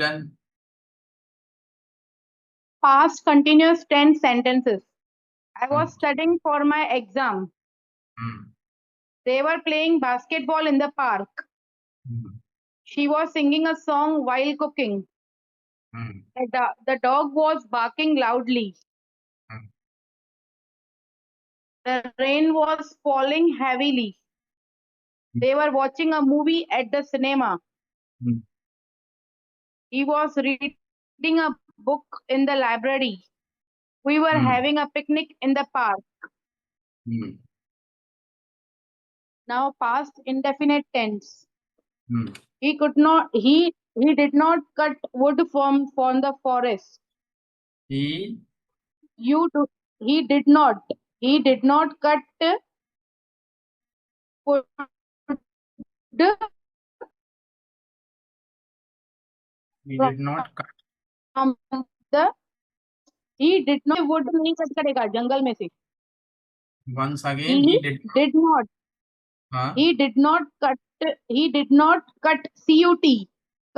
done. Past continuous tense sentences. I was Okay. studying for my exam. Hmm. They were playing basketball in the park. Hmm. She was singing a song while cooking. Hmm. The dog was barking loudly. Hmm. The rain was falling heavily. They were watching a movie at the cinema. Hmm. He was reading a book in the library. We were Hmm. having a picnic in the park. Hmm. Now past indefinite tense. Hmm. He did not cut wood from the forest. He You do he did not cut wood did not cut. from the he did not wood नहीं cut करेगा जंगल में से. Once again, He he did. did not Huh? he did not cut he did not cut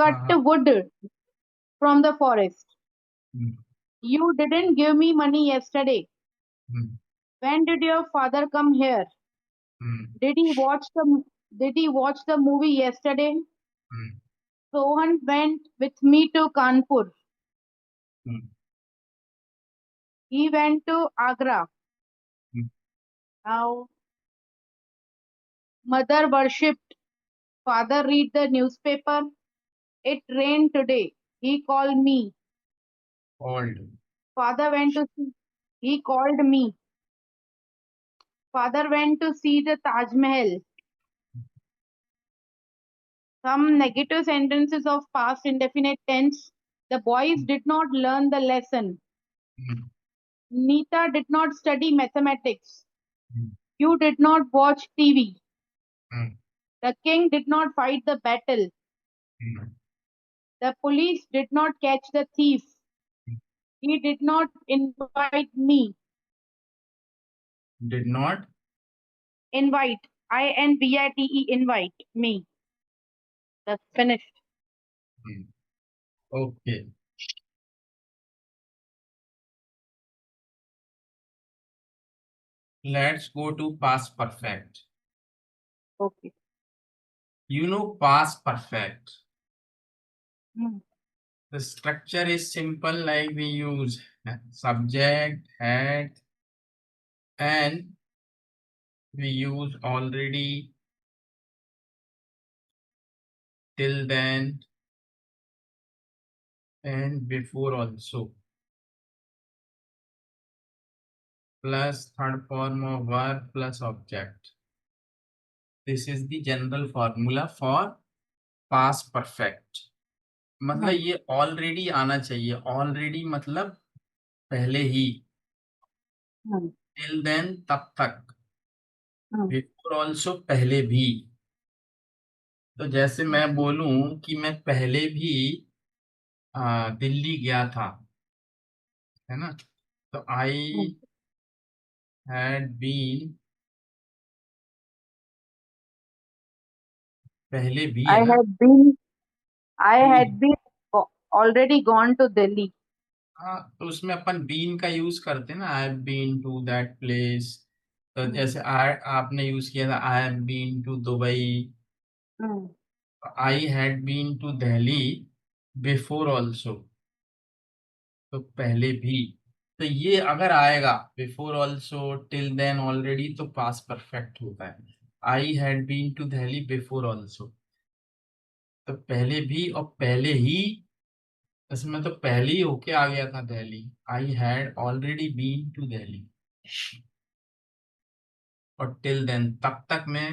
cut Uh-huh. wood from the forest. Hmm. You didn't give me money yesterday. Hmm. When did your father come here? Hmm. Did he watch the movie yesterday? Hmm. Sohan went with me to Kanpur. Hmm. He went to Agra. Hmm. Now, mother worshipped. Father read the newspaper. It rained today. He called me. Called. Father went to see. He called me. Father went to see the Taj Mahal. Some negative sentences of past indefinite tense. The boys did not learn the lesson. Hmm. Nita did not study mathematics. Hmm. You did not watch TV. Hmm. The king did not fight the battle. Hmm. The police did not catch the thief. He did not invite me. Did not. Invite. INVITE. Invite me. That's finished. Hmm. Okay. Let's go to past perfect. Okay. You know past perfect. Hmm. The structure is simple, like we use subject, had, and we use already, till then, and before also. Plus third form of verb plus object. This is the general formula for past perfect. मतलब Hmm. ये already आना चाहिए. Already मतलब पहले ही. Hmm. Till then तब तक. Hmm. Before also पहले भी. तो जैसे मैं बोलूं कि मैं पहले भी दिल्ली गया था, है ना. तो Hmm. आई हैड बीन, पहले भी I है ना. had been I been. had been already gone to Delhi. हाँ, तो उसमें अपन बीन का यूज करते हैं ना. I have been to that place. तो Hmm. जैसे आपने यूज किया था I have been to Dubai. Hmm. I had been to Delhi before also. तो पहले भी. तो ये अगर आएगा before also, till then, already, तो पास्ट परफेक्ट होता है. I had been to Delhi before also. तो पहले भी और पहले ही. इसमें तो पहले ही होके आ गया था Delhi. I had already been to Delhi. और टिल देन तब तक मैं,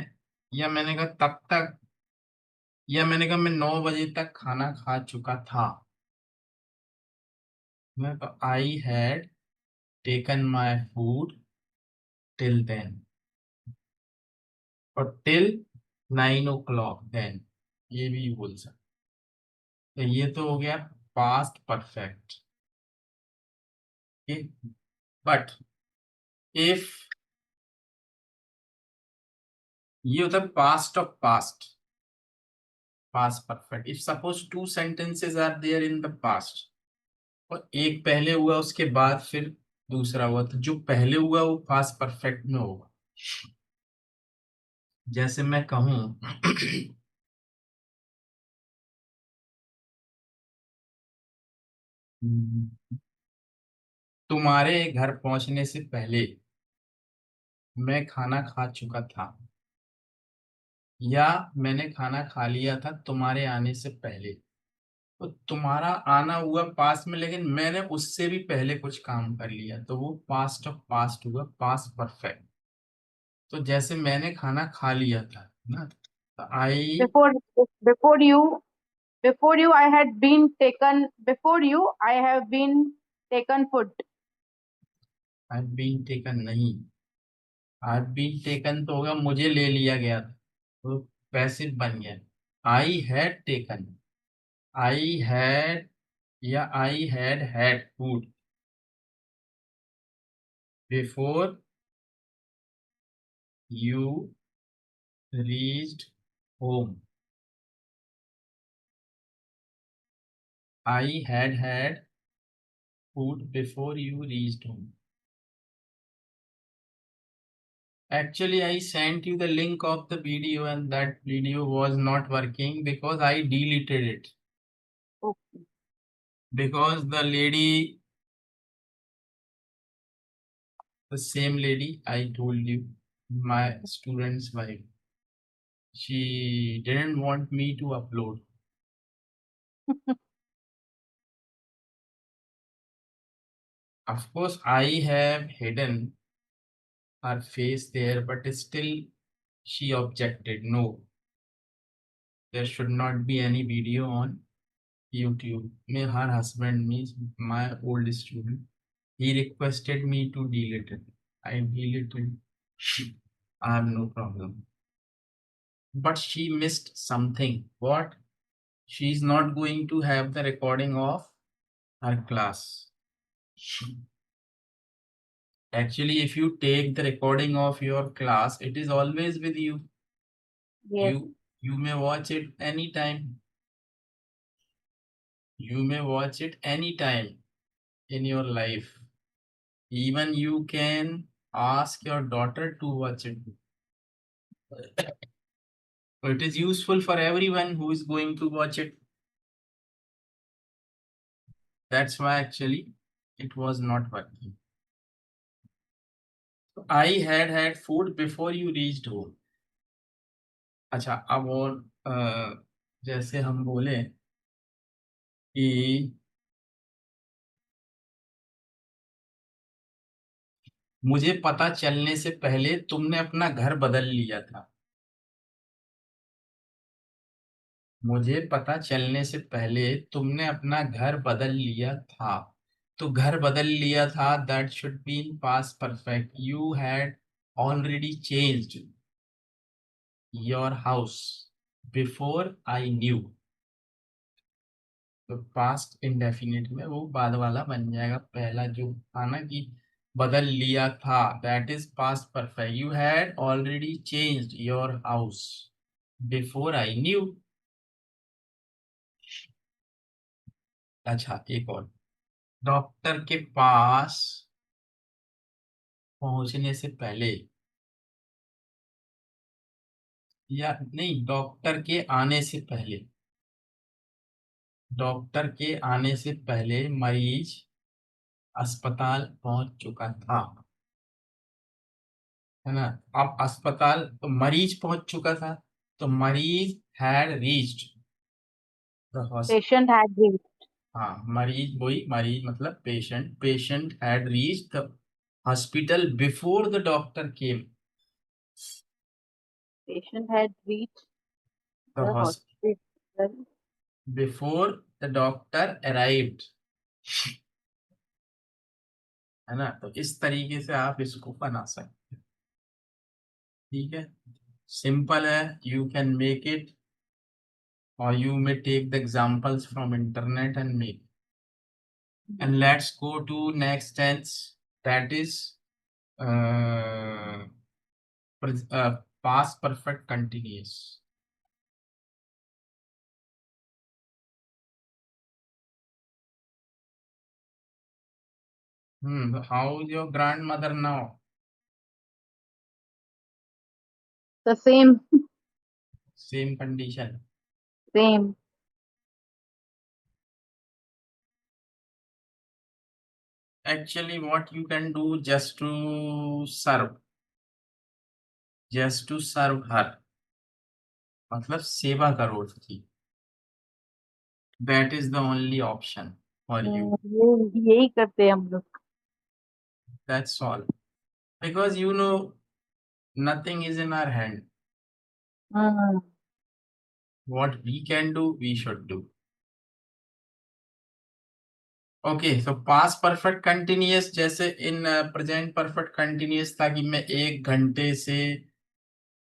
या मैंने कहा तब तक, या मैंने कहा मैं 9 बजे तक खाना खा चुका था. मैं तो I had taken my food till then. और टिल 9 o'clock देन, ये भी बोल सकते. तो ये तो हो गया पास्ट परफेक्ट. बट इफ, ये होता है past of past. past perfect. If suppose two sentences are there in the past और एक पहले हुआ उसके बाद फिर दूसरा हुआ, तो जो पहले हुआ वो पास्ट परफेक्ट में होगा। जैसे मैं कहूं तुम्हारे घर पहुंचने से पहले मैं खाना खा चुका था, या मैंने खाना खा लिया था तुम्हारे आने से पहले। तो तुम्हारा आना हुआ पास्ट में, लेकिन मैंने उससे भी पहले कुछ काम कर लिया, तो वो पास्ट ऑफ पास्ट हुआ, पास्ट परफेक्ट। तो जैसे मैंने खाना खा लिया था ना, तो आई Before before you before you I had been taken before you I have been taken food. I been taken नहीं, आई बीन टेकन तो होगा मुझे ले लिया गया था, तो पैसिव बन गया। I had taken, I had या I had had food before you reached home. I had food before you reached home. Actually, I sent you the link of the video and that video was not working because I deleted it. Okay. Because the lady, the same lady I told you, my student's wife, she didn't want me to upload. Of course, I have hidden her face there, but still she objected. No, there should not be any video on YouTube. Her husband means my old student. He requested me to delete it. I deleted. I have no problem. But she missed something. What? She is not going to have the recording of her class. Actually, if you take the recording of your class, it is always with you. Yes. You may watch it anytime. You may watch it anytime in your life. Even you can ask your daughter to watch it. So it is useful for everyone who is going to watch it. That's why actually it was not working. So I had food before you reached home. अच्छा, अब और जैसे हम बोले कि मुझे पता चलने से पहले तुमने अपना घर बदल लिया था। मुझे पता चलने से पहले तुमने अपना घर बदल लिया था। तो घर बदल लिया था, that should be in past perfect. You had already changed your house before I knew. तो पास्ट इंडेफिनिट में वो बाद वाला बन जाएगा, पहला जो था ना कि बदल लिया था, that is past perfect. You had already changed your house before I knew. अच्छा, एक और, डॉक्टर के पास पहुंचने से पहले, या नहीं, डॉक्टर के आने से पहले, डॉक्टर के आने से पहले मरीज अस्पताल पहुंच चुका था, है ना। अब अस्पताल तो मरीज पहुंच चुका था, तो मरीज had reached the hospital. Patient had reached. हाँ, मरीज, वही मरीज मतलब patient, patient had reached the hospital before the doctor came. Patient had reached the the hospital. Before the doctor arrived, है ना। तो इस तरीके से आप इसको बना सकते हैं। ठीक है, सिंपल है, you can make it, or you may take the examples from internet and make. And let's go to next tense, that is uh, past perfect continuous. How is your grand mother now? The same, same condition. same. Actually, what you can do just to serve her, मतलब सेवा करो उसकी. That is the only option for you. ये यही करते हैं हम लोग. That's all. Because you know, nothing is in our hand. Hmm. What we can do, we should do. Okay, so past perfect continuous जैसे in present perfect continuous था कि मैं 1 घंटे से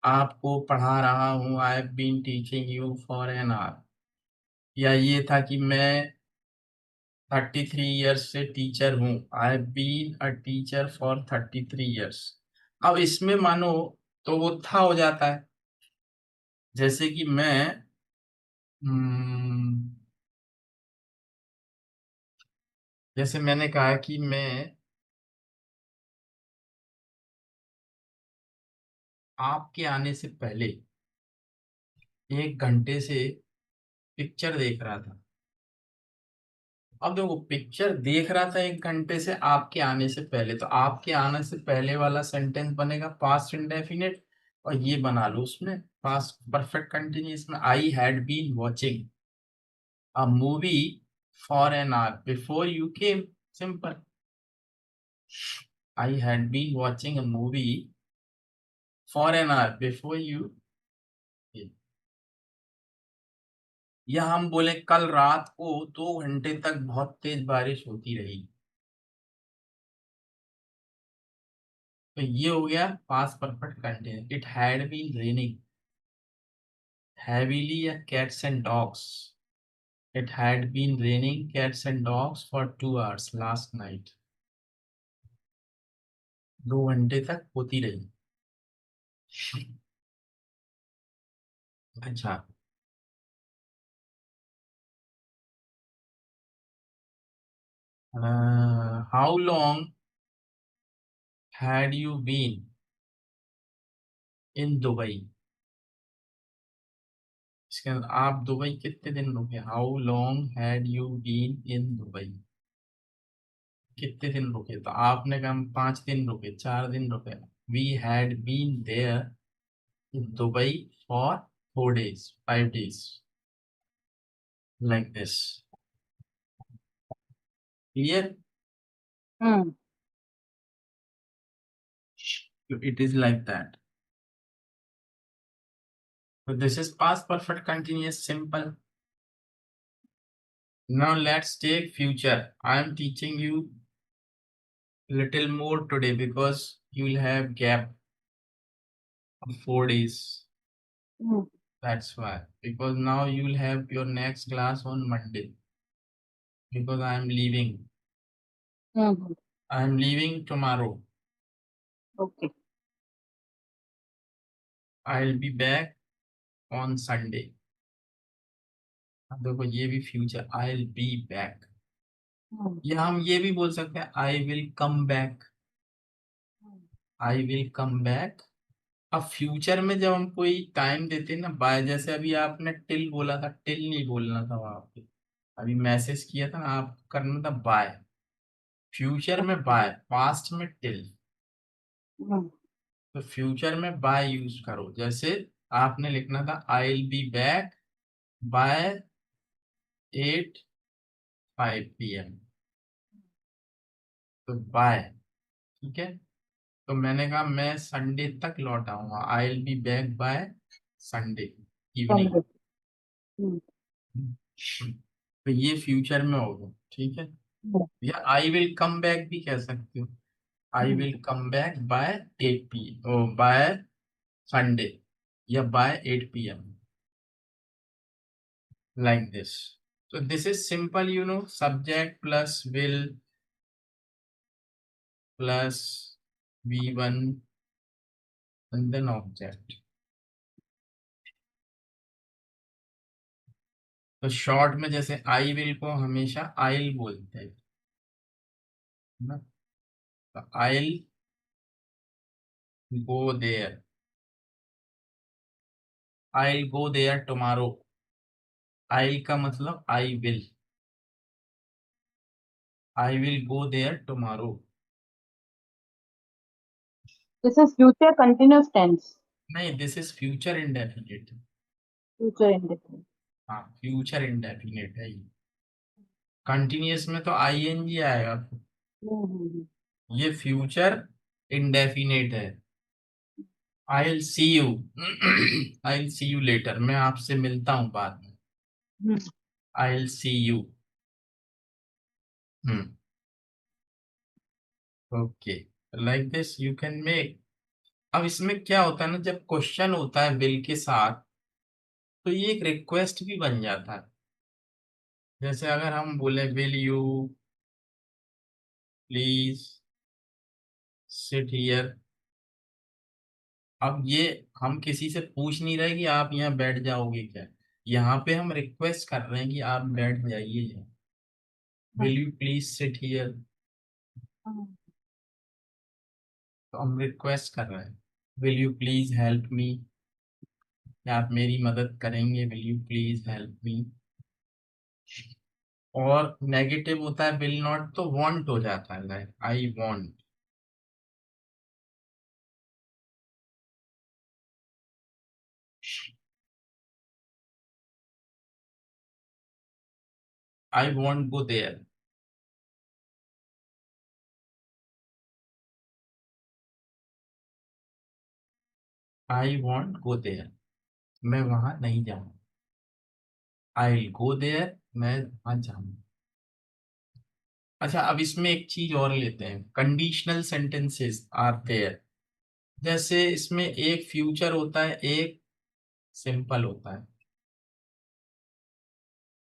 आपको पढ़ा रहा हूँ. I have been teaching you for an hour. या ये था कि मैं 33 years से टीचर हूँ. I have been a teacher for 33 years. अब इसमें मानो तो वो था हो जाता है. जैसे कि मैं हम्म, जैसे मैंने कहा कि मैं आपके आने से पहले 1 घंटे से पिक्चर देख रहा था. अब देखो पिक्चर देख रहा था 1 घंटे से आपके आने से पहले, तो आपके आने से पहले वाला सेंटेंस बनेगा पास्ट इंडेफिनिट. और ये बना लो उसमें पास्ट परफेक्ट कंटिन्यूअस में, I had been watching a movie for an hour before you came. Simple. I had been watching a movie for an hour before you came. या हम बोले कल रात को 2 घंटे तक बहुत तेज बारिश होती रही. तो ये हो गया past perfect continuous. It had been raining heavily at cats and dogs. It had been raining cats and dogs for 2 hours last night. 2 घंटे तक होती रही. अच्छा. How long had you been in Dubai? इसके अंदर आप दुबई कितने दिन रुके? How long had you been in Dubai? कितने दिन रुके? तो आपने कहा हम 5 दिन रुके, 4 दिन रुके. We had been there in Dubai for 4 days, 5 days, like this. Clear? Hmm. It is like that. So this is past perfect continuous simple. Now let's take future. I am teaching you little more today because you will have gap of 4 days. Hmm. That's why. Because now you will have your next class on Monday. Because I am leaving. Hmm. I am leaving tomorrow. Okay. I'll be back on Sunday. अब देखो ये भी future. I'll be back. हम्म. या हम ये भी बोल सकते हैं I will come back. I will come back. अब फ्यूचर में जब हम कोई टाइम देते हैं ना, बाय, जैसे अभी आपने टिल बोला था, टिल नहीं बोलना था वहां पे. अभी मैसेज किया था ना, आप करना था बाय. फ्यूचर में Okay. बाय, पास्ट में टिल. हम्म. तो फ्यूचर में बाय यूज करो. जैसे आपने लिखना था आई will be back by 8:05 PM. तो बाय. ठीक है. तो मैंने कहा मैं संडे तक लौट आऊंगा. आई will be back by Sunday evening. Sunday. हम्म. तो ये फ्यूचर में होगा. ठीक है. हम्म. या आई विल कम बैक भी कह सकते हो. I hmm. Will come back by 8 p ओ बाय संडे, या by 8 p.m. Like this. So this is simple, subject plus will plus V1 and then object. तो शॉर्ट में जैसे आई विल को हमेशा आइल बोलते हैं ना. I'll go there. I'll go there tomorrow. I'll का मतलब I will. I will go there tomorrow. This is future continuous tense. नहीं, this is future indefinite. Future indefinite. हाँ, फ्यूचर इंडेफिनिट है ये। कंटिन्यूअस में तो आईएनजी आएगा। हम्म। ये फ्यूचर इंडेफिनिट है। I will see you. I will see you later, मैं आपसे मिलता हूँ बाद में। Hmm. I will see you. Okay, like this you can make. अब इसमें क्या होता है ना, जब क्वेश्चन होता है विल के साथ, तो ये एक रिक्वेस्ट भी बन जाता है। जैसे अगर हम बोले will you please sit here. अब ये हम किसी से पूछ नहीं रहे कि आप यहाँ बैठ जाओगे क्या। यहाँ पे हम रिक्वेस्ट कर रहे हैं कि आप बैठ जाइए यहाँ। Will you please sit here. Hmm. तो हम रिक्वेस्ट कर रहे हैं, will you please help me. क्या आप मेरी मदद करेंगे, will you please help me. और नेगेटिव होता है विल नॉट, तो वांट हो जाता है, like I want. I want go there. I want go there, मैं वहां नहीं जाऊँ। आई गो देयर, मैं वहां जाऊँ। अच्छा, अब इसमें एक चीज और लेते हैं, कंडीशनल सेंटेंसेस आर देयर। जैसे इसमें एक फ्यूचर होता है, एक सिंपल होता है।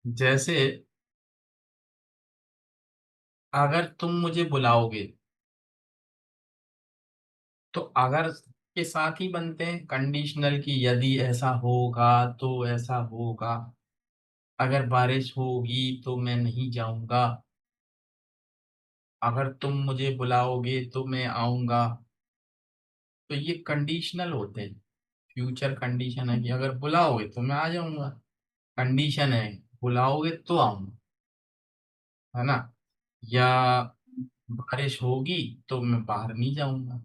जैसे अगर तुम मुझे बुलाओगे, तो अगर के साथ ही बनते हैं कंडीशनल की, यदि ऐसा होगा तो ऐसा होगा। अगर बारिश होगी तो मैं नहीं जाऊंगा। अगर तुम मुझे बुलाओगे तो मैं आऊंगा। तो ये कंडीशनल होते हैं। फ्यूचर कंडीशन है कि अगर बुलाओगे तो मैं आ जाऊंगा। कंडीशन है बुलाओगे तो आऊंगा, है ना। या बारिश होगी तो मैं बाहर नहीं जाऊंगा।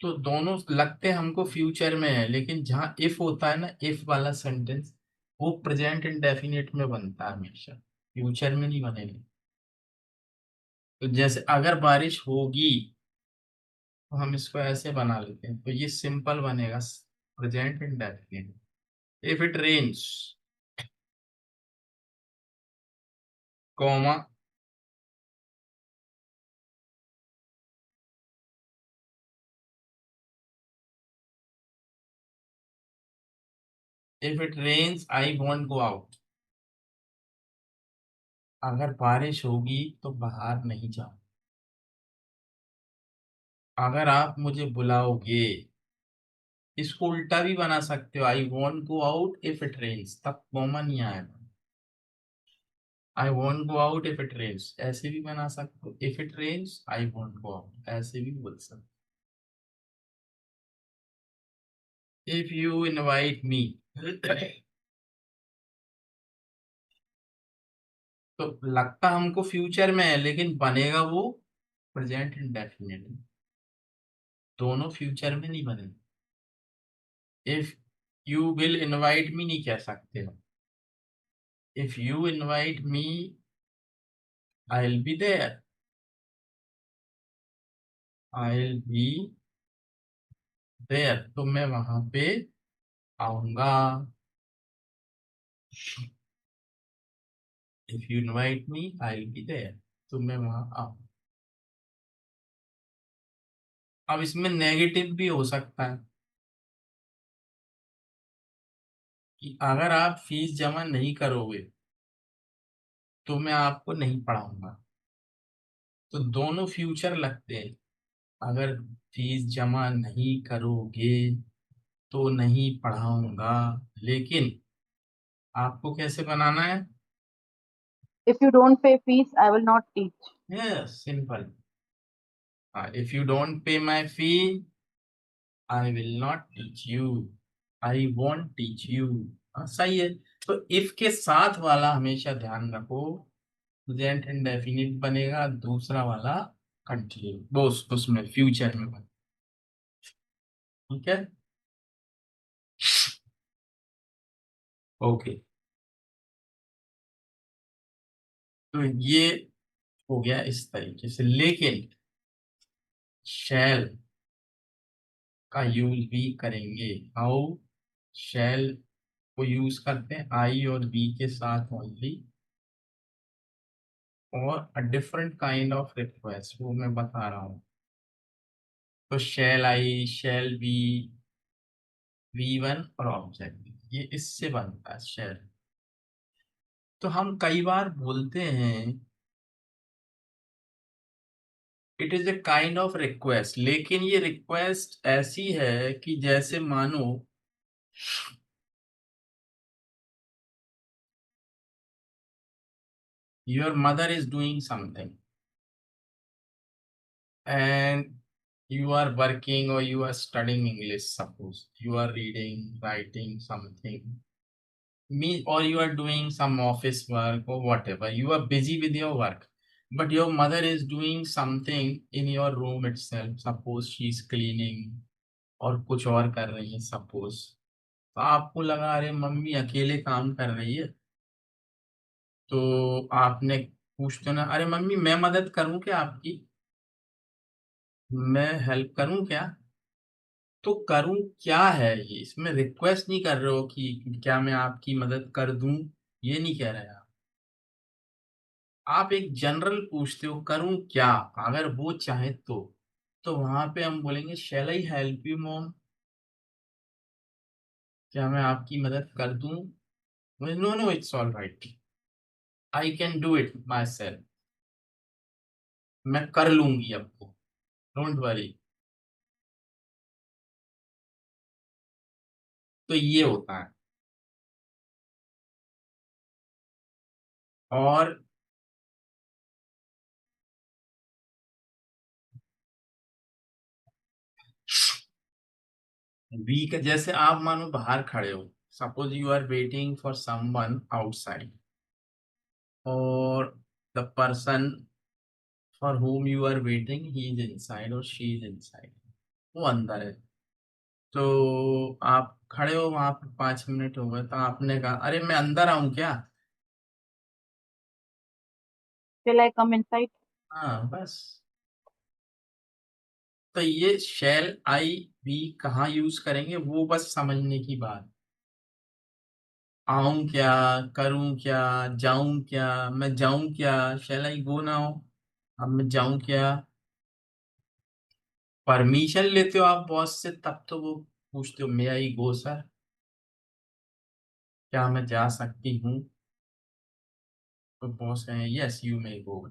तो दोनों लगते हमको फ्यूचर में है, लेकिन जहाँ इफ होता है ना, इफ वाला सेंटेंस, वो प्रेजेंट इंडेफिनिट में बनता है हमेशा, फ्यूचर में नहीं बनेगा। तो जैसे अगर बारिश होगी, तो हम इसको ऐसे बना लेते हैं, तो ये सिंपल बनेगा, present indefinite. If it rains, comma, if it rains I won't go out. अगर बारिश होगी तो बाहर नहीं जाऊं। अगर आप मुझे बुलाओगे, इसको उल्टा भी बना सकते हो, I won't go out if it rains, तब कॉमा नहीं आएगा। I won't go out if it rains ऐसे भी बना सकते हो, if it rains I won't go out ऐसे भी बोल सकते। इफ यू इनवाइट मी, तो लगता हमको फ्यूचर में है, लेकिन बनेगा वो प्रेजेंट इंडेफिनिट। दोनों फ्यूचर में नहीं बने। If you will invite me नहीं कह सकते हो। If you invite me I will be there. I will be there, तो मैं वहां पे आऊंगा। If you invite me I will be there, तो मैं वहां आऊँ। अब इसमें नेगेटिव भी हो सकता है कि अगर आप फीस जमा नहीं करोगे तो मैं आपको नहीं पढ़ाऊंगा। तो दोनों फ्यूचर लगते हैं। अगर फीस जमा नहीं करोगे तो नहीं पढ़ाऊंगा, लेकिन आपको कैसे बनाना है। If you don't pay fees, I will not teach. Yes, simple. If you don't pay my fee I will not teach you, I want teach you. सही है। तो इफ के साथ वाला हमेशा ध्यान रखो, प्रेजेंट इंडेफिनिट बनेगा, दूसरा वाला कंटिन्यू, वो उसमें फ्यूचर में बने। ठीक है, ओके। तो ये हो गया इस तरीके से, लेकिन शैल का यूज भी करेंगे। हाउ? शैल को यूज करते हैं आई और बी के साथ ओनली, और a different kind of request, वो मैं बता रहा हूँ। तो शैल आई, शैल बी, वी वन और ऑब्जेक्ट, ये इससे बनता है शैल। तो हम कई बार बोलते हैं it is a kind of request, लेकिन ये रिक्वेस्ट ऐसी है कि जैसे मानो your mother is doing something and you are working or you are studying English, suppose you are reading, writing something, me, or you are doing some office work or whatever, you are busy with your work, but your mother is doing something in your room itself, suppose she is cleaning और कुछ और कर रही है suppose. तो आपको लगा अरे मम्मी अकेले काम कर रही है, तो आपने पूछते ना, अरे मम्मी मैं मदद करूं क्या आपकी, मैं हेल्प करूं क्या। तो करूं क्या है, ये इसमें रिक्वेस्ट नहीं कर रहे हो कि क्या मैं आपकी मदद कर दूं, ये नहीं कह रहे आप एक जनरल पूछते हो करूं क्या, अगर वो चाहे तो वहां पे हम बोलेंगे shall I help you mom, क्या मैं आपकी मदद कर दूं। No no it's all right, I can do it myself, मैं कर लूंगी आपको, डोंट वरी। तो ये होता है। और वीक, जैसे आप मानो बाहर खड़े हो, suppose you are waiting for someone outside, और the person for whom you are waiting he is inside or she is inside, वो अंदर है। तो आप खड़े हो वहां पर, 5 मिनट हो गए, तो आपने कहा अरे मैं अंदर आऊं क्या। Shall I come inside? हाँ बस। तो ये शैल आई भी कहाँ यूज करेंगे, वो बस समझने की बात। आऊं क्या, करूं क्या, जाऊं क्या, मैं जाऊं क्या, शैल आई गो नाउ, अब मैं जाऊं क्या। परमिशन लेते हो आप बॉस से तब तो वो पूछते हो मे आई गो सर, क्या मैं जा सकती हूँ। तो बॉस कहें यस यू मे गो,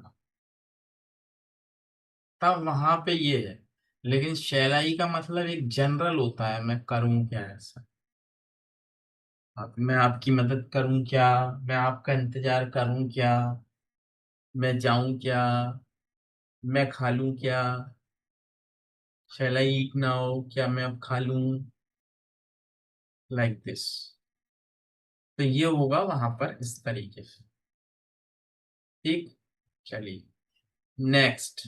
तब वहां पे ये है। लेकिन शैलाई का मतलब एक जनरल होता है, मैं करूं क्या ऐसा। मैं आपकी मदद करूं क्या, मैं आपका इंतजार करूं क्या, मैं जाऊं क्या, मैं खा लूं क्या, शैलाई ईट नाउ, क्या मैं अब खा लूं, लाइक दिस। तो ये होगा वहां पर इस तरीके से। ठीक, चलिए नेक्स्ट।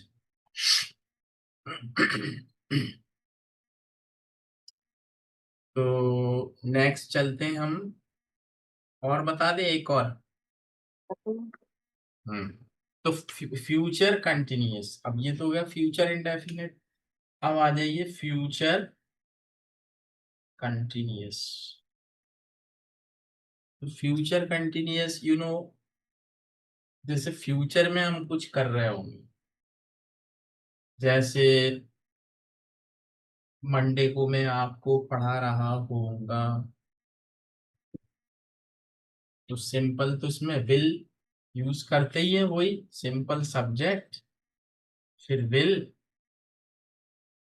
तो नेक्स्ट चलते हैं हम, और बता दें एक और। हम्म तो फ्यूचर कंटिन्यूअस, अब ये तो हो गया फ्यूचर इंडेफिनिट। अब आ जाइए फ्यूचर कंटिन्यूअस। तो फ्यूचर कंटिन्यूअस जैसे फ्यूचर में हम कुछ कर रहे होंगे, जैसे मंडे को मैं आपको पढ़ा रहा होऊंगा, तो सिंपल तो इसमें विल यूज करते ही है, वही सिंपल सब्जेक्ट फिर विल,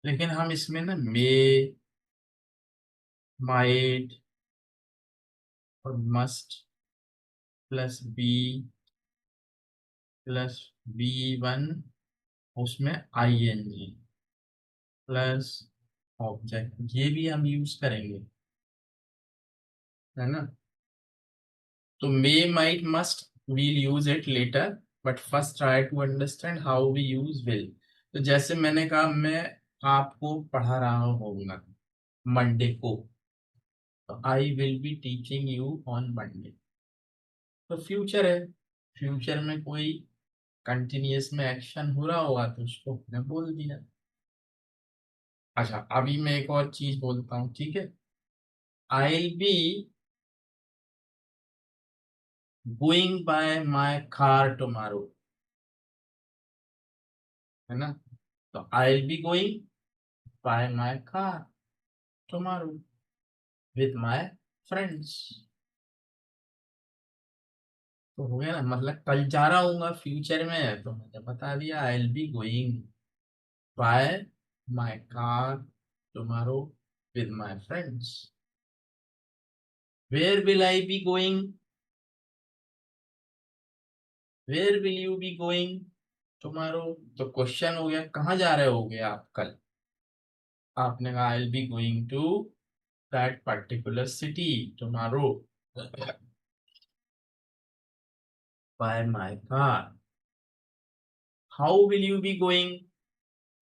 लेकिन हम इसमें ना मे, माइट और must plus be plus be one उसमें आईएनजी प्लस ऑब्जेक्ट, ये भी हम यूज करेंगे, है ना। तो may might must will use it later, but first try to understand how we use will. तो जैसे मैंने कहा, मैं आपको पढ़ा रहा होऊंगा मंडे को, तो आई will be teaching you on Monday. तो फ्यूचर है, फ्यूचर में कोई कंटिन्यूअस में एक्शन हो रहा होगा तो उसको हमने बोल दिया। अच्छा, अभी मैं एक और चीज बोलता हूँ, ठीक है। I be going by my car tomorrow, है ना। तो I be going by my car tomorrow with my friends. तो हो गया ना, मतलब कल जा रहा हूँ फ्यूचर में, तो मैंने बता दिया I will be going by my car tomorrow with my friends. Where will I be going, where will you be going tomorrow. तो क्वेश्चन हो गया, कहाँ जा रहे होगे आप कल। आपने कहा I will be going to that particular city tomorrow by my car. How will you be going,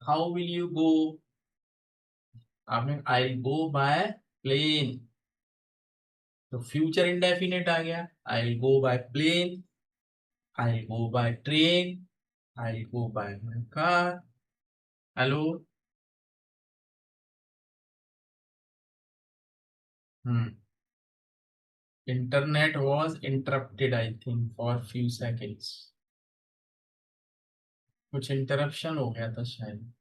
how will you go. आपने I will go by plane, तो फ्यूचर इंडेफिनिट आ गया। I will go by plane, I will go by train, I will go by my car. Hello. Hmm. Internet was interrupted I think for few seconds, कुछ interruption हो गया था शायद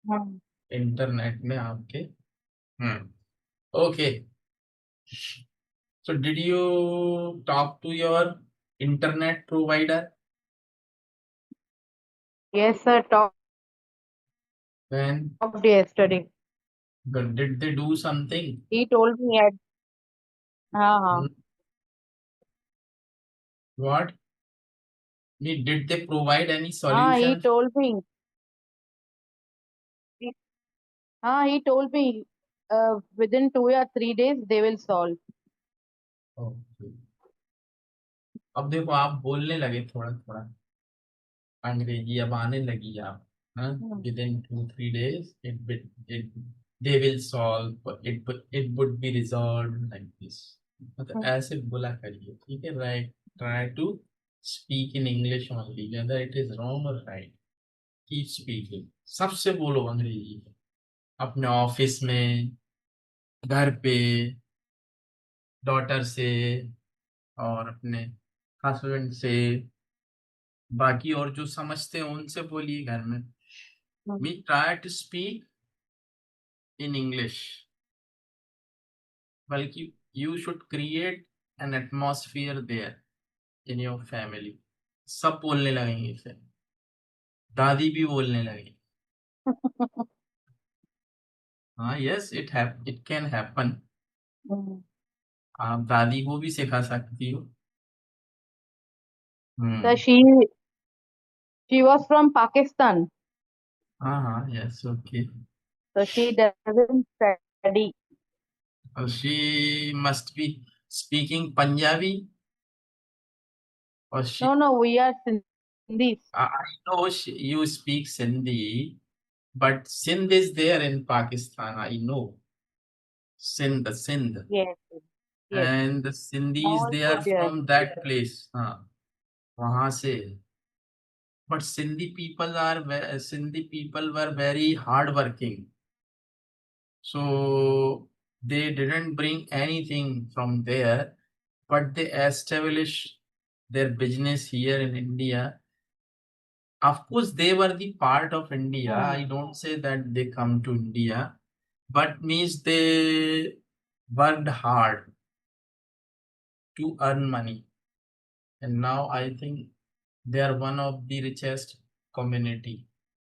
हाँ। Internet में आपके। Hmm. Okay, so did you talk to your internet provider, Yes, sir. When Talked yesterday. Did they do something. He told me at हाँ हाँ what, did they provide any हाँ he solution. told me he- हाँ he told me within 2 or 3 days they will solve. Okay, अब देखो आप बोलने लगे थोड़ा थोड़ा अंग्रेजी, अब आने लगी आप। हाँ, Hmm. Within 2-3 days it they will solve, it would be resolve like this. मतलब Hmm. ऐसे बोला करिए, ठीक है। Right, try to speak in English only, whether it is wrong और राइट, कीप स्पीकिंग। सबसे बोलो अंग्रेजी में, अपने ऑफिस में, घर पे, डॉटर से, और अपने हस्बैंड से, बाकी और जो समझते हैं उनसे बोलिए घर में। Hmm. We try to speak in English, बल्कि you should create an atmosphere there in your family। सब बोलने लगेंगे फिर, दादी भी बोलने लगेगी। हाँ, yes, it can happen. Hmm. आप दादी को भी सिखा सकती हो। So hmm. she was from Pakistan, हाँ हाँ, yes, okay. so she doesn't study. She must be speaking Punjabi, और No, she, no, we are Sindhis. I know you speak Sindhi, but Sindh is there in Pakistan, I know। Sindh, Yes, yes. and the Sindhis, All they good are there. from that place, हाँ, वहां से। but Sindhi people were very hard working, so they didn't bring anything from there, but they established their business here in India. Of course they were the part of India, Hmm. I don't say that they come to India, but means they worked hard to earn money, and now I think they are one of the richest community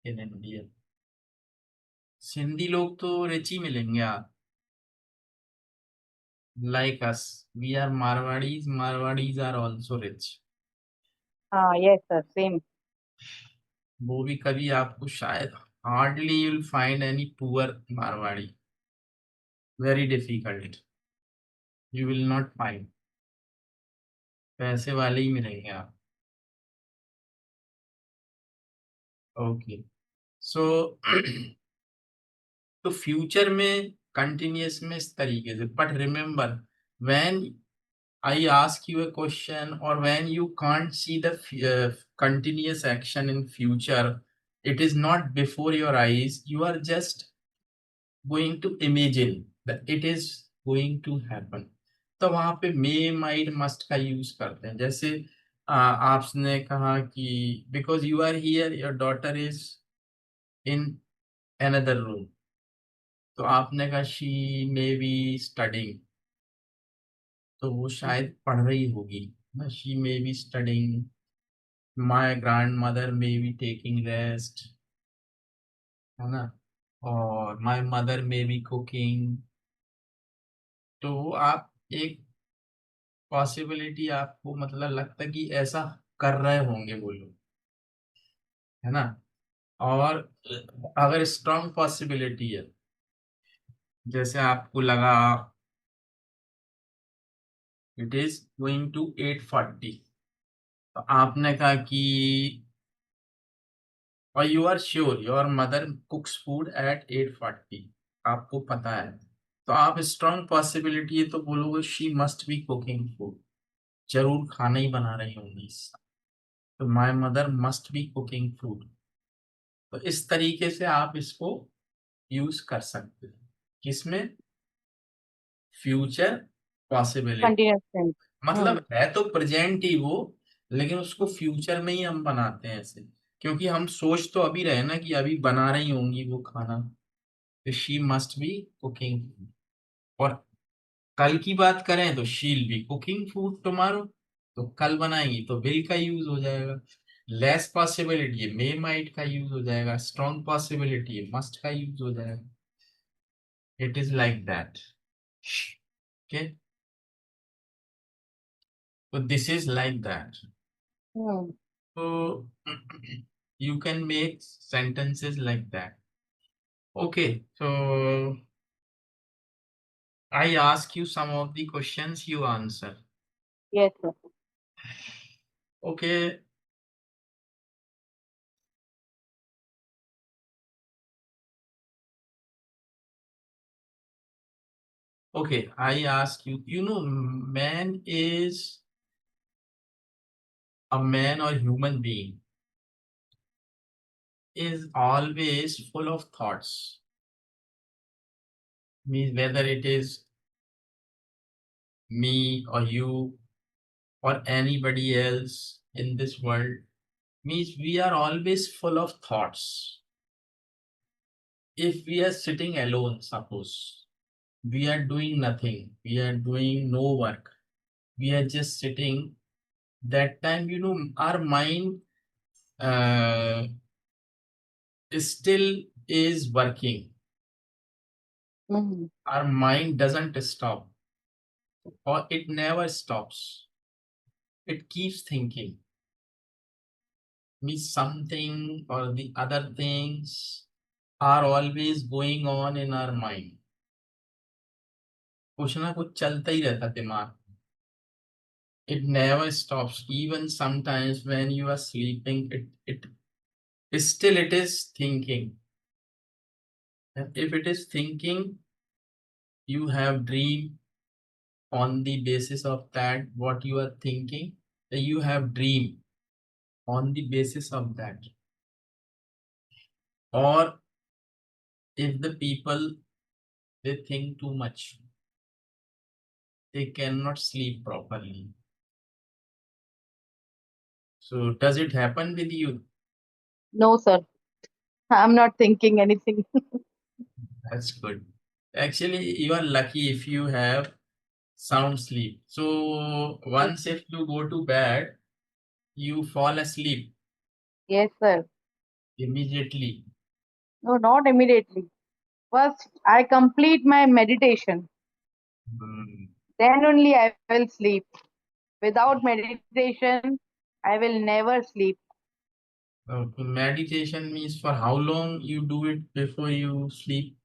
in India। Sindhi लोग तो rich ही मिलेंगे आप, like us, we are Marwadis are also rich। Yes, sir. Same. वो भी कभी आपको शायद hardly you will find any poor Marwari, very difficult, you will not find, पैसे वाले ही मिलेंगे आप। ओके, सो तो फ्यूचर में कंटिन्यूअस में इस तरीके से, but remember when I ask you a question or when you can't see the continuous action in future, it is not before your eyes. You are just going to imagine that it is going to happen. तो वहां पे may might must का use करते हैं। जैसे आपने कहा कि because you are here your daughter is in another room, तो आपने कहा शी मे बी स्टडिंग, तो वो शायद पढ़ रही होगी ना, she may be studying, my grand mother may be taking rest, है ना, और my mother may be cooking. तो आप एक पॉसिबिलिटी आपको मतलब लगता है कि ऐसा कर रहे होंगे वो लोग, है ना। और अगर स्ट्रांग पॉसिबिलिटी है, जैसे आपको लगा इट इज गोइंग टू 8:40, तो आपने कहा कि और you are sure your mother cooks food at 8:40, आपको पता है, तो आप स्ट्रांग पॉसिबिलिटी है तो बोलोगे she must be cooking food, जरूर खाना ही बना रही होंगी, तो my mother must be cooking food. तो इस तरीके से आप इसको यूज कर सकते हैं, किसमें, फ्यूचर पॉसिबिलिटी, Continuous tense. मतलब है तो प्रेजेंट ही वो, लेकिन उसको फ्यूचर में ही हम बनाते हैं ऐसे, क्योंकि हम सोच तो अभी रहे ना कि अभी बना रही होंगी वो खाना, तो शी मस्ट बी कुकिंग। और कल की बात करें तो she'll be cooking food tomorrow, तो कल बनाएंगी तो विल का यूज हो जाएगा। लेस पॉसिबिलिटी है मे माइट का यूज हो जाएगा, स्ट्रॉन्ग पॉसिबिलिटी है मस्ट का यूज हो जाएगा। It is like that, okay, तो this is like that. Hmm. So you can make sentences like that. Okay, so I ask you some of the questions, you answer. Yes, sir. Okay, okay, I ask you, you know, man is a man or human being is always full of thoughts. Means whether it is me or you or anybody else in this world, means we are always full of thoughts. If we are sitting alone, suppose we are doing nothing, we are doing no work, we are just sitting, that time, you know, our mind uh, still is working, Hmm. our mind doesn't stop, or it never stops, it keeps thinking, means something or the other things are always going on in our mind, कुछ ना कुछ चलता ही रहता दिमाग, it never stops, even sometimes when you are sleeping, it still it is thinking, and if it is thinking, you have dream, on the basis of that what you are thinking, you have dream on the basis of that, or if the people they think too much, they cannot sleep properly. So does it happen with you? No, sir. I'm not thinking anything. That's good. Actually, you are lucky if you have sound sleep. So once if you go to bed, you fall asleep Yes, sir. immediately. No, not immediately. First, I complete my meditation. Hmm. Then only I will sleep. Without meditation, I will never sleep. Meditation means for how long you do it before you sleep?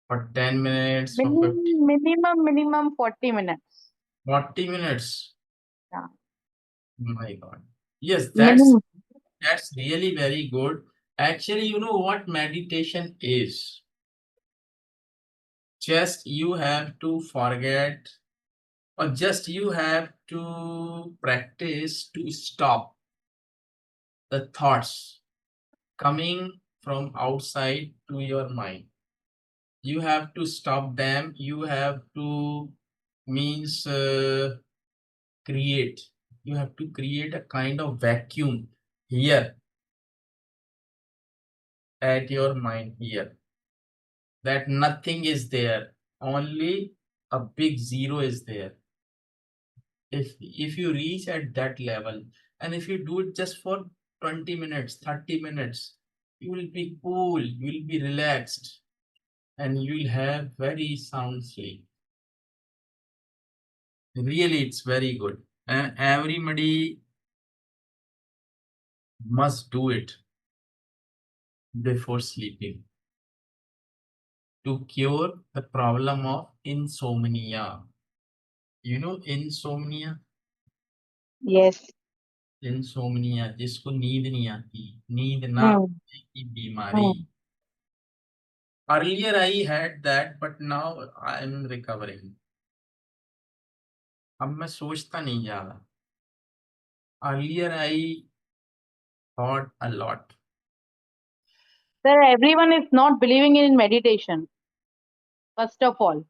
For 10 minutes, for 50, Minimum 40 minutes. 40 minutes. Yeah. My God. Yes, Minimum. that's really very good. Actually, you know what meditation is? Just you have to forget, or just you have to practice to stop the thoughts coming from outside to your mind. You have to stop them. You have to means create. You have to create a kind of vacuum here at your mind here, that nothing is there, only a big zero is there. If you reach at that level, and if you do it just for 20 minutes, 30 minutes, you will be cool, you will be relaxed, and you will have very sound sleep. Really, it's very good, and everybody must do it before sleeping to cure the problem of insomnia. You know insomnia? Yes. Insomnia जिसको नींद नहीं आती, नींद ना Hmm. आने की बीमारी. Hmm. Earlier I had that, but now I am recovering. अब मैं सोचता नहीं ज्यादा. Earlier I thought a lot. Sir, everyone is not believing in meditation, first of all.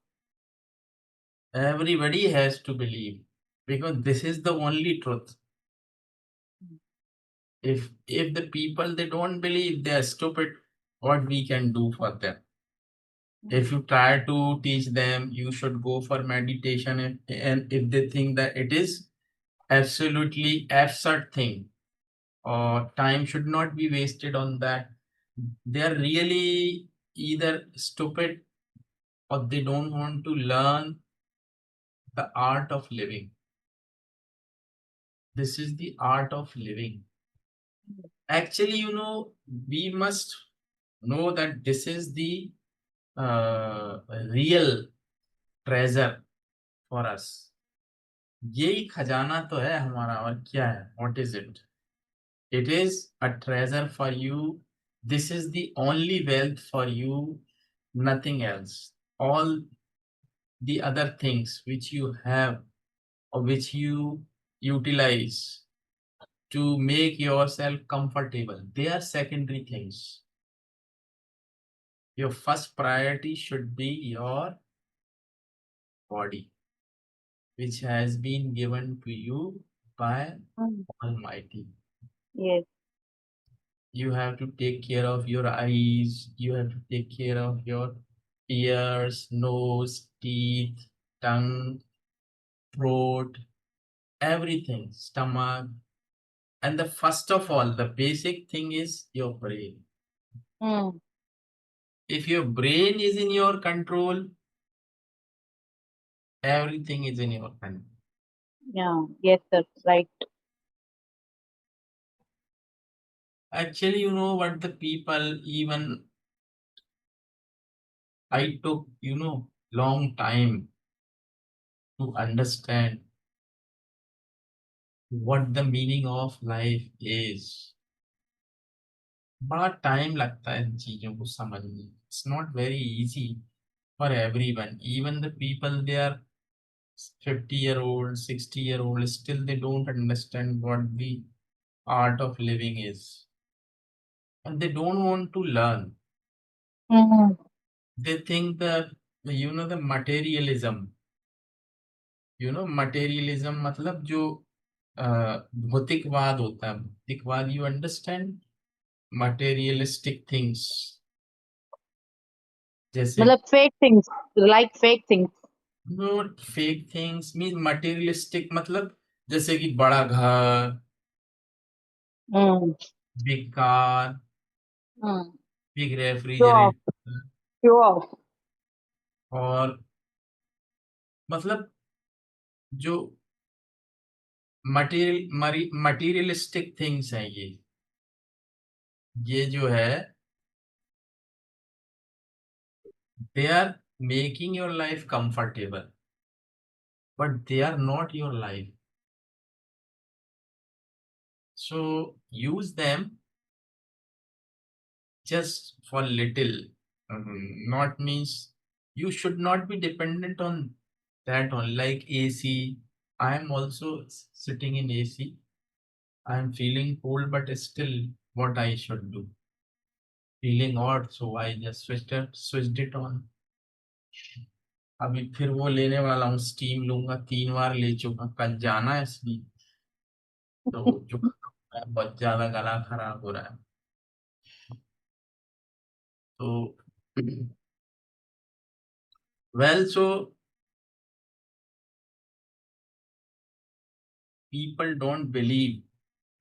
Everybody has to believe, because this is the only truth. If the people they don't believe, they are stupid. What we can do for them? If you try to teach them, you should go for meditation, and if they think that it is absolutely absurd thing, or time should not be wasted on that, they are really either stupid, or they don't want to learn the art of living. This is the art of living. Actually, you know, we must know that this is the uh, real treasure for us. यही खजाना तो है हमारा, और क्या है? What is it? It is a treasure for you. This is the only wealth for you, nothing else. All the other things which you have, or which you utilize to make yourself comfortable, they are secondary things. Your first priority should be your body, which has been given to you by Hmm. Almighty. Yes. You have to take care of your eyes, you have to take care of your ears, nose, teeth, tongue, throat, everything, stomach. And the first of all, the basic thing is your brain. Hmm. If your brain is in your control, everything is in your control. Yeah. Yes, sir. Right. Actually, you know what, the people, even I took, long time to understand what the meaning of life is. बड़ा time लगता है इन चीजों को समझने. It's not very easy for everyone. Even the people they are 50-year old, 60-year old, still they don't understand what the art of living is, and they don't want to learn. Hmm. They think that, the materialism, materialism मतलब जो अ, भौतिकवाद होता है, भौतिकवाद, you understand, materialistic things, जैसे मतलब fake things, like fake things. Note fake things mean materialistic, मतलब जैसे कि बड़ा घर, Hmm. Big car, Hmm. Big Show off. Refrigerator, Show off. और मतलब जो मटीरियलिस्टिक थिंग्स हैं ये जो है they are making your life comfortable but they are not your life. So use them just for little. Not means you should not be dependent on that on like AC. I am also sitting in AC. I am feeling cold, but still, what I should do? Feeling hot, so I just switched it on. अभी फिर वो लेने वाला हूँ steam लूंगा 3 बार ले चुका कल जाना है इसलिए तो जो बहुत ज्यादा गला खराब हो रहा है तो well so people don't believe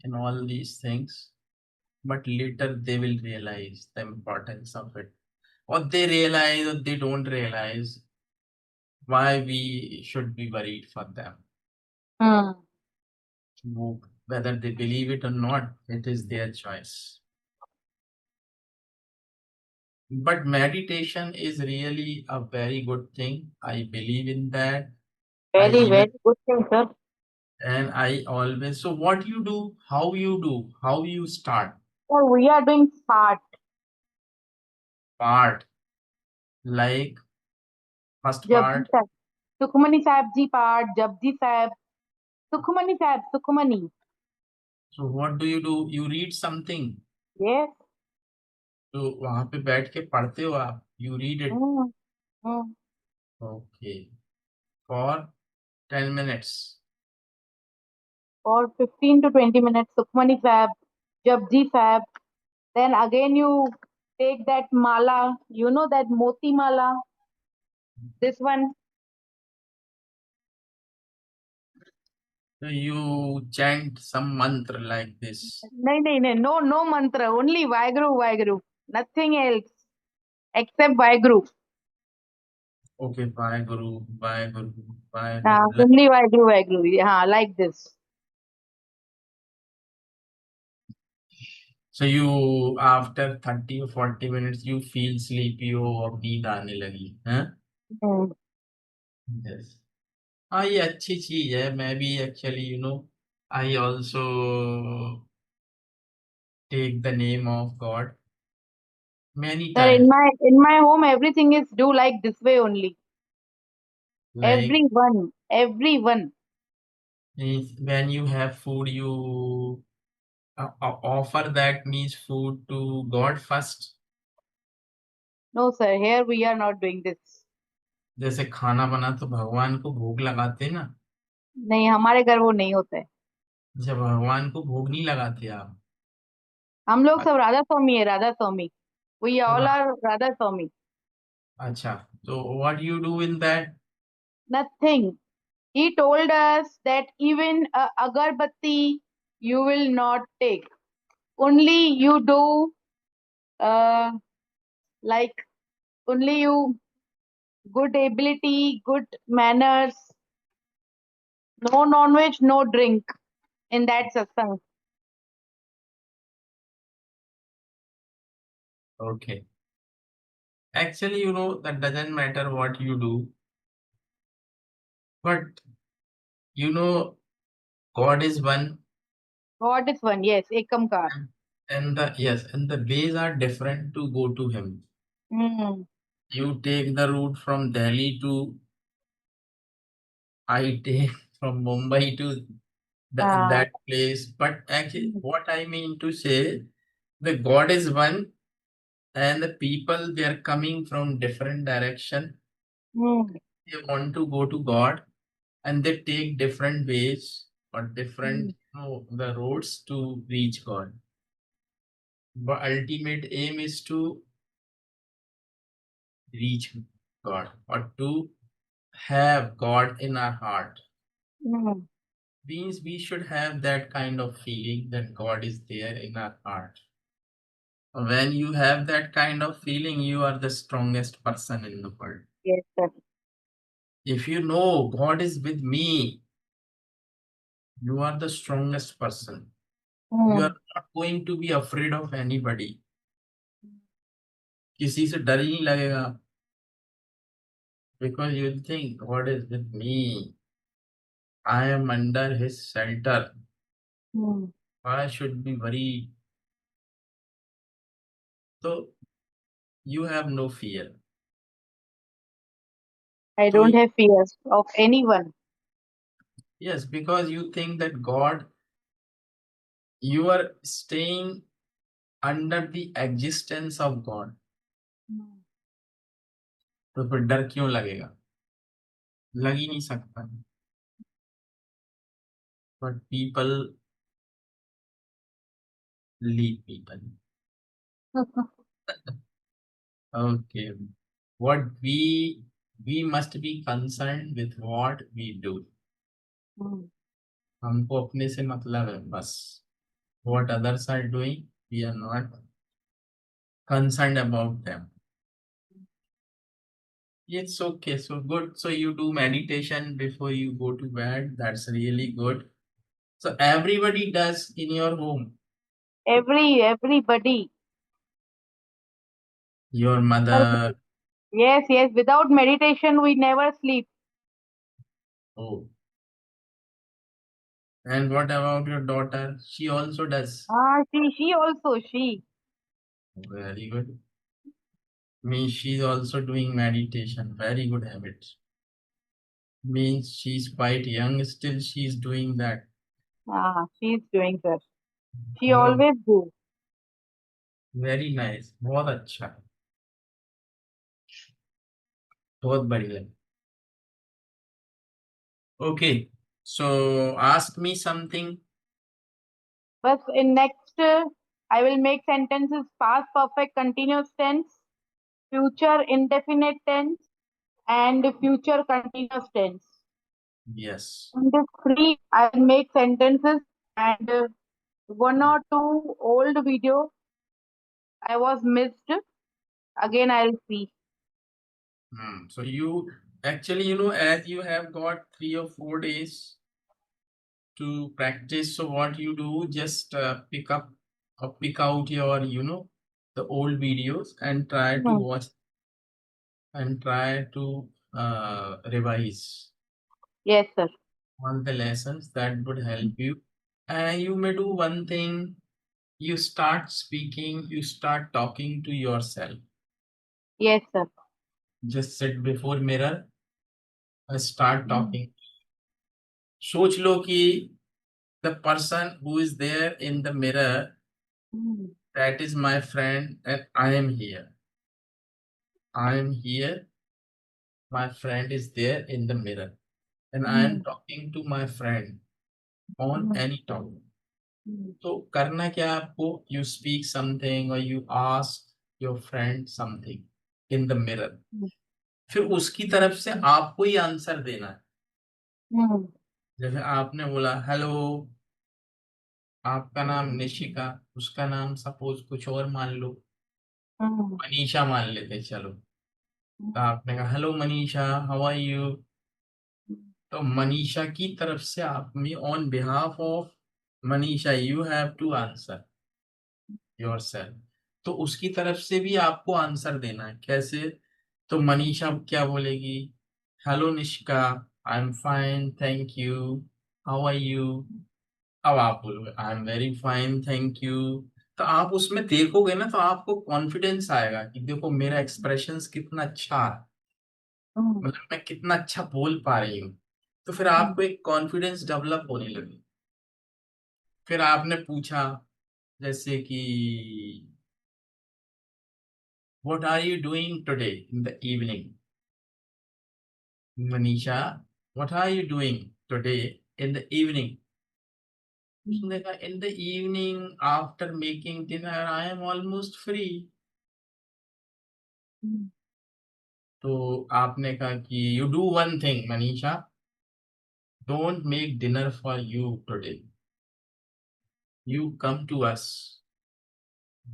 in all these things but later they will realize the importance of it or they realize or they don't realize why we should be worried for them. Hmm. Whether they believe it or not, it is their choice. But meditation is really a very good thing. I believe in that. I Very, even very good thing, sir. and I always so what you do, how you start So we are doing part. part like first Japji part. Sahib. Sukhmani Sahib ji part. Japji Sahib. Sukhmani Sahib. Sukhmani. So what do? You read something. Yes. तो वहां पे बैठ के पढ़ते हो आप you read it Hmm. Hmm. Okay for 10 minutes. For 15 to 20 minutes. Sukhmani Sahib. Japji Sahib. Then again you take that mala. You know that moti mala. This one. So you chant some mantra like this. No, no, no mantra. Only Vaheguru, Vaheguru. Nothing else except Vaheguru. Okay, bye guru, bye guru, bye guru. Only Vaheguru, Vaheguru. Yeah, like this. So you after 30 or 40 minutes you feel sleepy हो और नींद आने लगी हैं? Hmm. Yes. हाँ ये अच्छी चीज है मैं भी actually I also take the name of God many Sir, times in my home, everything is do like this way only. like Everyone. means when you have food you offer that means food to God first. No, sir. Here we are not doing this. जैसे खाना बना तो भगवान को भोग लगाते ना. नहीं हमारे घर वो नहीं होता है जब भगवान को भोग नहीं लगाते आप. हम लोग सब राधा स्वामी है राधा स्वामी वी ऑल हाँ, आर राधा स्वामी अच्छा तो what you do in that. Nothing he told us that even agarbatti you will not take only you do uh, like only you good ability good manners no non-veg no drink in that satsang Okay, actually that doesn't matter what you do but you know God is one. god is one yes ekamkar And the yes and the ways are different to go to him. hmm. You take the route from Delhi to I take from Mumbai to uh, that place. But actually, what I mean to say, the God is one, and the people they are coming from different direction. hmm. They want to go to God, and they take different ways or Hmm. different the roads to reach God. But ultimate aim is to reach God or to have God in our heart. Hmm. Means we should have that kind of feeling that God is there in our heart. When you have that kind of feeling, you are the strongest person in the world. Yes, sir. If you know God is with me, You are the strongest person. You are Hmm. not going to be afraid of anybody. किसी से डर ही नहीं लगेगा. Because you think God is with me. I am under His shelter. Hmm. I should be worried. So you have no fear. I So don't have fears of anyone. yes, because you think that God, you are staying under the existence of God. Hmm. तो फिर डर क्यों लगेगा? लग ही नहीं सकता. But people leave people. Okay. What we must be concerned with what we do. Hmm. हमको अपने से मतलब है बस. What others are doing, we are not concerned about them. It's okay. So good. So you do meditation before you go to bed. That's really good. So everybody does in your home. Everybody. Your But mother. yes, yes. Without meditation, we never sleep. Oh. And what about your daughter? She also does. Ah, she also she. Very good. Means she's also doing meditation. Very good habit. Means she's quite young still. She's doing that. Ah, she's doing that. She Oh, always do. very nice. बहुत अच्छा. बहुत बढ़िया. Okay. So ask me something. But in next, I will make sentences past perfect continuous tense, future indefinite tense, and future continuous tense. Yes. In this three, I will make sentences and one or two old video I was missed. Again, I'll see. So you actually, as you have got 3 or 4 days to practice, so what you do, just pick up or pick out your, the old videos and try to Hmm. watch and try to revise Yes, sir. all the lessons that would help you. And you may do one thing, you start speaking, you start talking to yourself. Yes, sir. Just sit before mirror and start Hmm. talking. सोच लो कि the person who is there in the mirror, Hmm. that is my friend, and I am here. I am here. My friend is there in the mirror, and I am Hmm. talking to my friend on Hmm. any topic. Hmm. तो करना क्या है आपको? You speak something or you ask your friend something in the mirror. फिर उसकी तरफ से आपको ही आंसर देना है. Hmm. जैसे आपने बोला हेलो, आपका नाम निशिका, उसका नाम सपोज कुछ और मान लो, Hmm. मनीषा मान लेते चलो. Hmm. तो आपने कहा hello Manisha, how are you. तो मनीषा की तरफ से आप में on behalf of Manisha you have to answer yourself. तो उसकी तरफ से भी आपको आंसर देना है. कैसे? तो मनीषा क्या बोलेगी? Hello Nishika, I am fine thank you, how are you. अब आप बोलोगे I am very fine thank you. तो आप उसमें देखोगे ना, तो आपको कॉन्फिडेंस आएगा कि देखो मेरा एक्सप्रेशंस कितना अच्छा है, Hmm. मतलब मैं कितना अच्छा बोल पा रही हूँ. तो फिर Hmm. आपको एक कॉन्फिडेंस डेवलप होने लगे. फिर आपने पूछा जैसे कि what are you doing today in the evening. Manisha, what are you doing today in the evening. उसने कहा in the evening after making dinner I am almost free. Hmm. तो आपने कहा कि you do one thing Manisha, don't make dinner for you today, you come to us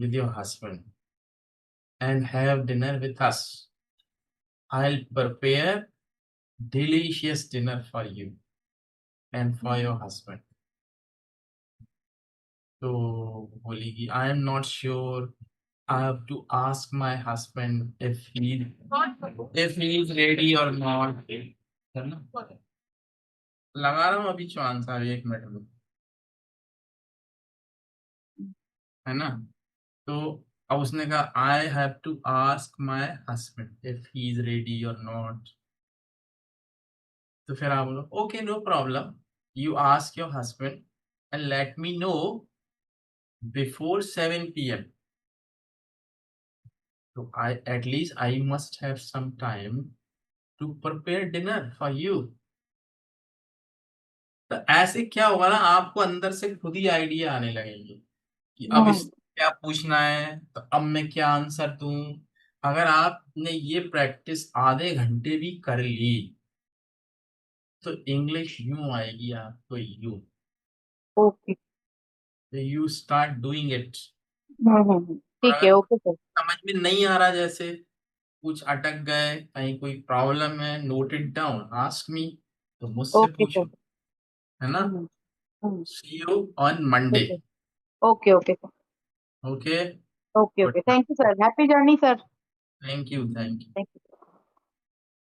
with your husband and have dinner with us. I'll prepare delicious dinner for you and for your husband. तो बोलेगी I am not sure, I have to ask my husband if he is ready और not, है ना। लगा रहा हूँ अभी चौहान साहब, 1 मिनट में, है ना। तो अब उसने कहा I have to ask my husband if he is ready और नॉट। तो फिर आप बोलो okay no problem, you ask your husband and let me know before 7 p.m. तो I at least I must have some time to prepare dinner for you. तो ऐसे क्या होगा ना, आपको अंदर से खुद ही आइडिया आने लगेंगे कि अब इस हम्म, क्या पूछना है, तो अब मैं क्या आंसर दूं। अगर आपने ये प्रैक्टिस आधे घंटे भी कर ली तो इंग्लिश यूं आएगी आपको, यूं। Okay. You start doing it. और ठीक है, अगर ओके सर। समझ में नहीं आ रहा, जैसे कुछ अटक गए, कहीं कोई प्रॉब्लम है, note it down, ask me, तो मुझसे ओके सर। पूछो, है ना। Hmm. Hmm. See you on Monday. Okay. Okay okay sir. Okay. Okay good. Okay, thank you sir, happy journey sir. Thank you, thank you. Thank you.